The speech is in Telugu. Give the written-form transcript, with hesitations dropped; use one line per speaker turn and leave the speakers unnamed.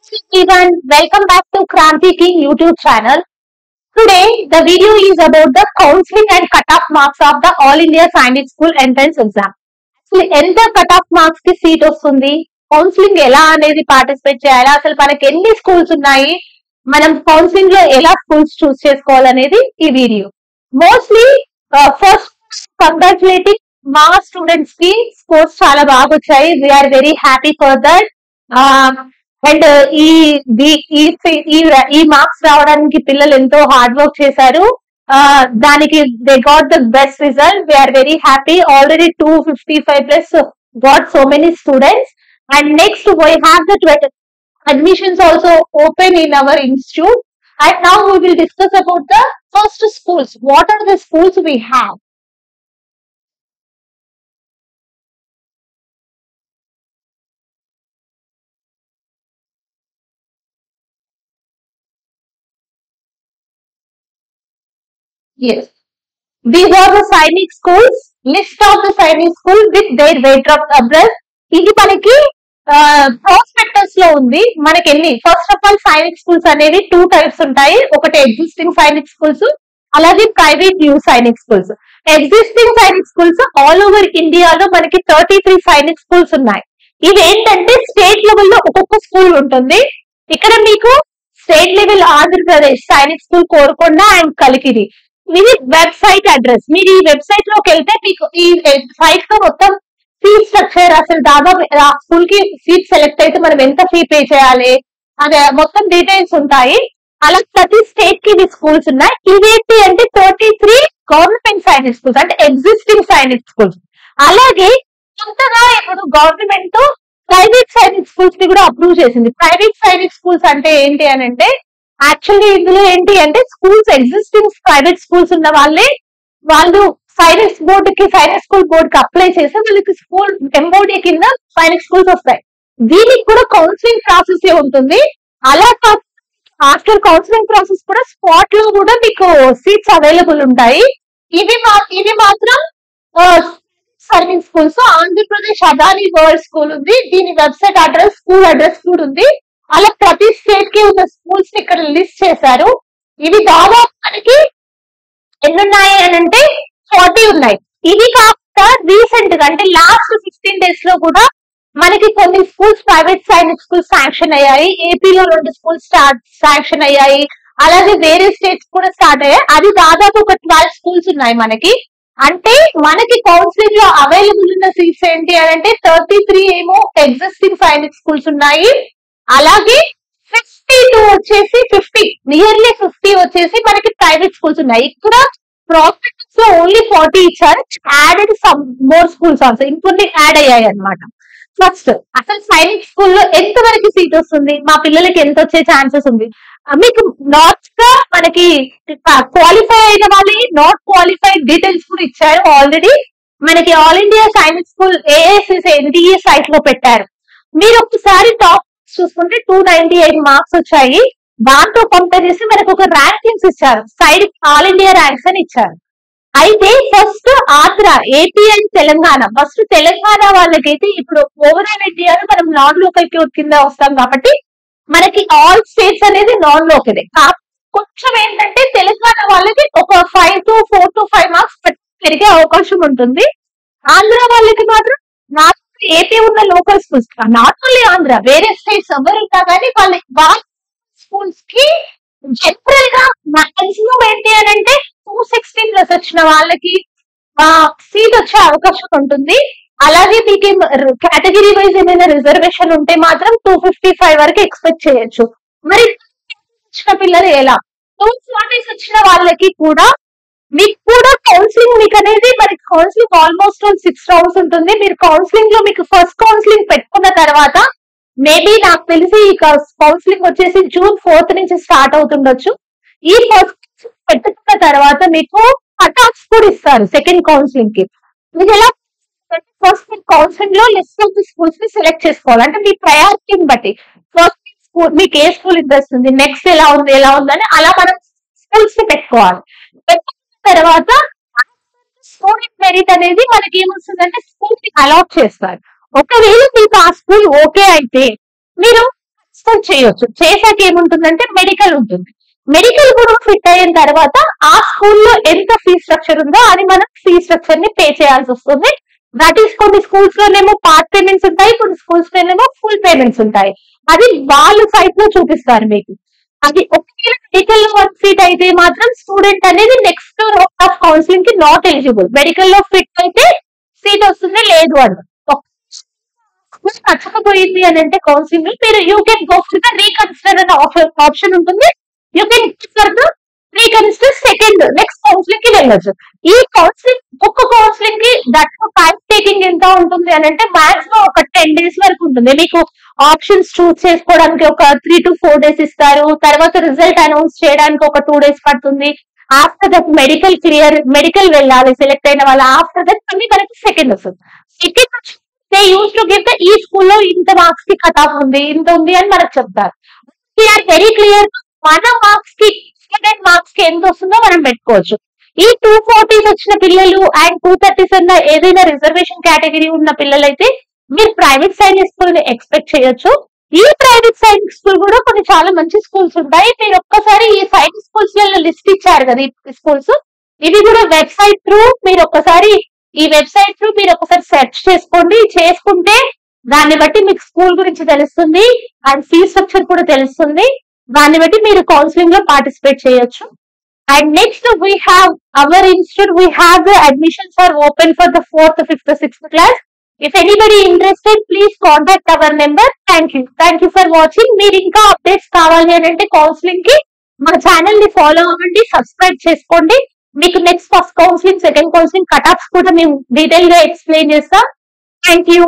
Everyone, welcome back to Kranti King YouTube channel. Today, the video is about the counseling and cut-off marks of the All India Science School entrance exam. అసలు ఎంత కట్ ఆఫ్ మార్క్స్ కి సీట్ వస్తుంది, కౌన్సిలింగ్ ఎలా అనేది పార్టిసిపేట్ చేయాలి, అసలు మనకి ఎన్ని స్కూల్స్ ఉన్నాయి, మనం కౌన్సిలింగ్ లో ఎలా స్కూల్స్ చూస్ చేసుకోవాలనేది ఈ వీడియో. మోస్ట్లీ ఫస్ట్ కంగ్రాచులేటింగ్ మా స్టూడెంట్స్ కి స్కోర్స్ చాలా బాగా వచ్చాయి. We're very happy for that. And ఈ మార్క్స్ రావడానికి పిల్లలు ఎంతో హార్డ్ వర్క్ చేశారు. దానికి they got the best result. We're very happy. Already 255 plus got so many students. And next we have the admissions also open in our institute. And now we will discuss about the first schools. What are the schools we have? Yes. These are the Sainik schools. List of the Sainik school with their weight of address. ఇది మనకి ప్రాస్పెక్టస్ లో ఉంది. మనకి ఎన్ని first of all Sainik schools అనేవి 2 types ఉంటాయి. ఒకటి ఎగ్జిస్టింగ్ సైనిక్ స్కూల్స్, అలాగే private new Sainik schools. Existing Sainik schools all over ఇండియాలో మనకి 33 సైనిక్ స్కూల్స్ ఉన్నాయి. ఇవి ఏంటంటే స్టేట్ లెవెల్లో ఒక్కొక్క స్కూల్ ఉంటుంది. ఇక్కడ మీకు state level Andhra Pradesh Sainik school Korukonda and Kalikiri. ఇది వెబ్సైట్ అడ్రస్. మీరు ఈ వెబ్సైట్ లోకి వెళ్తే మీకు ఈ సైట్ లో మొత్తం ఫీ స్ట్రక్చర్, అసలు దాదాపు ఆ స్కూల్ కి సీట్ సెలెక్ట్ అయితే మనం ఎంత ఫీ పే చేయాలి అదే మొత్తం డీటెయిల్స్ ఉంటాయి. అలా ప్రతి స్టేట్ కి ఇవి స్కూల్స్ ఉన్నాయి. ఇవేంటి అంటే 33 గవర్నమెంట్ సైనిక్ స్కూల్స్, అంటే ఎగ్జిస్టింగ్ సైనిక్ స్కూల్స్. అలాగే కొత్తగా ఇప్పుడు గవర్నమెంట్ ప్రైవేట్ సైనిక్ స్కూల్స్ ని కూడా అప్రూవ్ చేసింది. ప్రైవేట్ సైనిక్ స్కూల్స్ అంటే ఏంటి అని అంటే యాక్చువల్లీ ఇందులో ఏంటి అంటే స్కూల్స్ ఎగ్జిస్టింగ్ ప్రైవేట్ స్కూల్స్ ఉన్న వాళ్ళు సైనిక్ బోర్డు కి సైనిక్ స్కూల్ బోర్డు కి అప్లై చేస్తే వాళ్ళకి స్కూల్ ఎంఓడి కింద సైనిక్ స్కూల్స్ వస్తాయి. దీనికి కూడా కౌన్సిలింగ్ ప్రాసెస్ ఉంటుంది. అలా ఆఫ్టర్ కౌన్సిలింగ్ ప్రాసెస్ కూడా స్పాట్ లో కూడా మీకు సీట్స్ అవైలబుల్ ఉంటాయి. ఇవి మాత్రం Sainik schools. Andhra Pradesh Adani world school ఉంది. దీని వెబ్సైట్ అడ్రస్, స్కూల్ అడ్రస్ కూడా ఉంది. అలా ప్రతి స్టేట్ కి ఉన్న స్కూల్స్ ని ఇక్కడ లిస్ట్ చేశారు. ఇవి దాదాపు మనకి ఎన్ని ఉన్నాయి అని అంటే 40 ఉన్నాయి. ఇవి కాకుండా రీసెంట్ గా అంటే లాస్ట్ 15 days లో కూడా మనకి కొన్ని schools private Sainik schools sanction అయ్యాయి. ఏపీలో 2 స్కూల్స్ శాంక్షన్ అయ్యాయి. అలాగే వేరే స్టేట్స్ కూడా స్టార్ట్ అయ్యాయి. అది దాదాపు ఒక 12 స్కూల్స్ ఉన్నాయి మనకి. అంటే మనకి కౌన్సిలింగ్ లో అవైలబుల్ ఉన్న సీట్స్ ఏంటి అని అంటే 33 ఏమో ఎగ్జిస్టింగ్ సైనిక్ స్కూల్స్ ఉన్నాయి. అలాగే 52 వచ్చేసి 50 నియర్లీ 50 వచ్చేసి మనకి ప్రైవేట్ స్కూల్స్ ఉన్నాయి. ఇక్కడ ప్రాఫిట్స్ లో ఓన్లీ 40 ఇచ్చారు. Added some more schools also ఇంకొన్ని యాడ్ అయ్యాయి అనమాట. ఫస్ట్ అసలు సైనిక్ స్కూల్లో ఎంత వరకు సీట్ వస్తుంది, మా పిల్లలకి ఎంత వచ్చే ఛాన్సెస్ ఉంది. మీకు నాట్ గా మనకి క్వాలిఫై అయిన వాళ్ళే నాట్ క్వాలిఫైడ్ డీటెయిల్స్ కూడా ఇచ్చారు. ఆల్రెడీ మనకి ఆల్ ఇండియా సైనిక్ స్కూల్ ఏఎస్ఎస్ ఎన్టీఏ సైట్ లో పెట్టారు. మీరు ఒకసారి టాప్ చూసుకుంటే 298 మార్క్స్ వచ్చాయి. దాంతో కంపేర్ చేసి మనకు ఒక ర్యాంకింగ్స్ ఇచ్చారు. సైడ్ ఆల్ ఇండియా ర్యాంక్స్ అని ఇచ్చారు. అయితే first Andhra, AP and Telangana. First Telangana వాళ్ళకైతే ఇప్పుడు ఓవరాల్ ఇండియాలో మనం నాన్ లోకల్ కింద వస్తాం కాబట్టి మనకి ఆల్ స్టేట్స్ అనేది నాన్ లోకలే. కొంచెం ఏంటంటే తెలంగాణ వాళ్ళకి ఒక 4 to 5 మార్క్స్ పెరిగే అవకాశం ఉంటుంది. ఆంధ్ర వాళ్ళకి మాత్రం నాట్ ఏపీ ఉన్న local schools, not only Andhra, వేరే స్టేట్స్ ఎవరు ఉన్నా కానీ వాళ్ళ స్కూల్స్ కి జనరల్ గా మాక్సిమం ఏంటి అని అంటే 260 plus వచ్చిన వాళ్ళకి సీట్ వచ్చే అవకాశం ఉంటుంది. అలాగే మీకు కేటగిరీ వైజ్ ఏమైనా రిజర్వేషన్ ఉంటే మాత్రం 255 వరకు ఎక్స్పెక్ట్ చేయొచ్చు. మరి వచ్చిన పిల్లలు ఎలా 240 వచ్చిన వాళ్ళకి కూడా మీకు కూడా కౌన్సిలింగ్ మీకు అనేది మనకి కౌన్సిలింగ్ ఆల్మోస్ట్ 6 rounds ఉంటుంది. మీరు కౌన్సిలింగ్ లో మీకు ఫస్ట్ కౌన్సిలింగ్ పెట్టుకున్న తర్వాత మేబీ నాకు తెలిసి ఈ కౌన్సిలింగ్ వచ్చేసి June 4th నుంచి స్టార్ట్ అవుతుండొచ్చు. ఈ ఫస్ట్ పెట్టుకున్న తర్వాత మీకు కట్ ఆఫ్స్ కూడా ఇస్తారు సెకండ్ కౌన్సిలింగ్ కి. మీకు ఎలా ఫస్ట్ మీరు కౌన్సిలింగ్ లో లిస్ట్ ఆఫ్ ది స్కూల్స్ ని సెలెక్ట్ చేసుకోవాలి. అంటే మీ ప్రయారిటీని బట్టి ఫస్ట్ స్కూల్ మీకు ఏ స్కూల్ ఇంట్రెస్ట్ ఉంది, నెక్స్ట్ ఎలా ఉందని అలా మనం స్కూల్స్ ని పెట్టుకోవాలి. పెట్టుకున్న తర్వాత స్టూడెంట్ మెరిట్ అనేది మనకి ఏమొస్తుందంటే స్కూల్ కి అలాట్ చేస్తారు. ఒకవేళ మీకు ఆ స్కూల్ ఓకే అయితే మీరు చేయొచ్చు. చేశాక ఏముంటుందంటే మెడికల్ ఉంటుంది. మెడికల్ కూడా ఫిట్ అయిన తర్వాత ఆ స్కూల్లో ఎంత ఫీ స్ట్రక్చర్ ఉందో అది మనం ఫీ స్ట్రక్చర్ ని పే చేయాల్సి వస్తుంది. దట్ ఈస్ కొన్ని స్కూల్స్ లోనేమో పార్ట్ పేమెంట్స్ ఉంటాయి, కొన్ని స్కూల్స్ లోనేమో ఫుల్ పేమెంట్స్ ఉంటాయి. అది వాళ్ళ సైట్ లో చూపిస్తారు మీకు. అది ఒకవేళ మెడికల్ లో వన్ ఫిట్ అయితే మాత్రం స్టూడెంట్ అనేది నెక్స్ట్ రౌండ్ ఆఫ్ కౌన్సిలింగ్ కి నాట్ ఎలిజిబుల్. మెడికల్ లో ఫిట్ అయితే సీట్ వస్తుంది, లేదు అని నచ్చకపోయింది అని అంటే కౌన్సిలింగ్ మీరు you can go for the reconsider అనే ఆప్షన్ ఉంటుంది. You can for the reconsider second next counselling కి వెళ్ళొచ్చు. ఈ కౌన్సిలింగ్ ఒక్క కౌన్సిలింగ్ కి దట్ టైం టేకింగ్ ఎంత ఉంటుంది అని అంటే మాక్సిమం ఒక 10 days వరకు ఉంటుంది. మీకు ఆప్షన్స్ చూస్ చేసుకోవడానికి ఒక 3 to 4 days ఇస్తారు. తర్వాత రిజల్ట్ అనౌన్స్ చేయడానికి ఒక 2 days పడుతుంది. ఆఫ్టర్ దట్ మెడికల్ వెళ్ళాలి సెలెక్ట్ అయిన వాళ్ళు. ఆఫ్టర్ దట్ మళ్ళీ మనకి సెకండ్ వస్తుంది. Second they use to give the ఈ స్కూల్లో ఇంత మార్క్స్ కి కట్ ఆఫ్ ఉంది, ఇంత ఉంది అని మనకు చెప్తారు. వీఆర్ వెరీ క్లియర్ మన మార్క్స్ కి స్టూడెంట్ మార్క్స్ కి ఎంత వస్తుందో మనం పెట్టుకోవచ్చు. ఈ 240s వచ్చిన పిల్లలు అండ్ 230s ఉన్న ఏదైనా రిజర్వేషన్ కేటగిరీ ఉన్న పిల్లలైతే మీరు ప్రైవేట్ సైనిక్ స్కూల్ ని ఎక్స్పెక్ట్ చేయొచ్చు. ఈ ప్రైవేట్ సైనిక్ స్కూల్ కూడా కొన్ని చాలా మంచి స్కూల్స్ ఉంటాయి. మీరు ఒక్కసారి ఈ సైనిక్ స్కూల్స్ లిస్ట్ ఇచ్చారు కదా ఈ స్కూల్స్, ఇవి కూడా వెబ్సైట్ త్రూ మీరు ఒక్కసారి సెర్చ్ చేసుకోండి. చేసుకుంటే దాన్ని బట్టి మీకు స్కూల్ గురించి తెలుస్తుంది అండ్ ఫీ స్ట్రక్చర్ కూడా తెలుస్తుంది. దాన్ని బట్టి మీరు కౌన్సిలింగ్ లో పార్టిసిపేట్ చేయొచ్చు. And next we have our institute, we have the admissions are open for the 4th, 5th, 6th class. If anybody interested, please contact our number. Thank you for watching. మీరు ఇంకా అప్డేట్స్ కావాలి అని అంటే కౌన్సిలింగ్ కి మా ఛానల్ ని ఫాలో అవ్వండి, సబ్స్క్రైబ్ చేసుకోండి. మీకు next first counselling, second counselling cut offs కూడా మేము డీటెయిల్ గా ఎక్స్ప్లెయిన్ చేస్తాం. Thank you.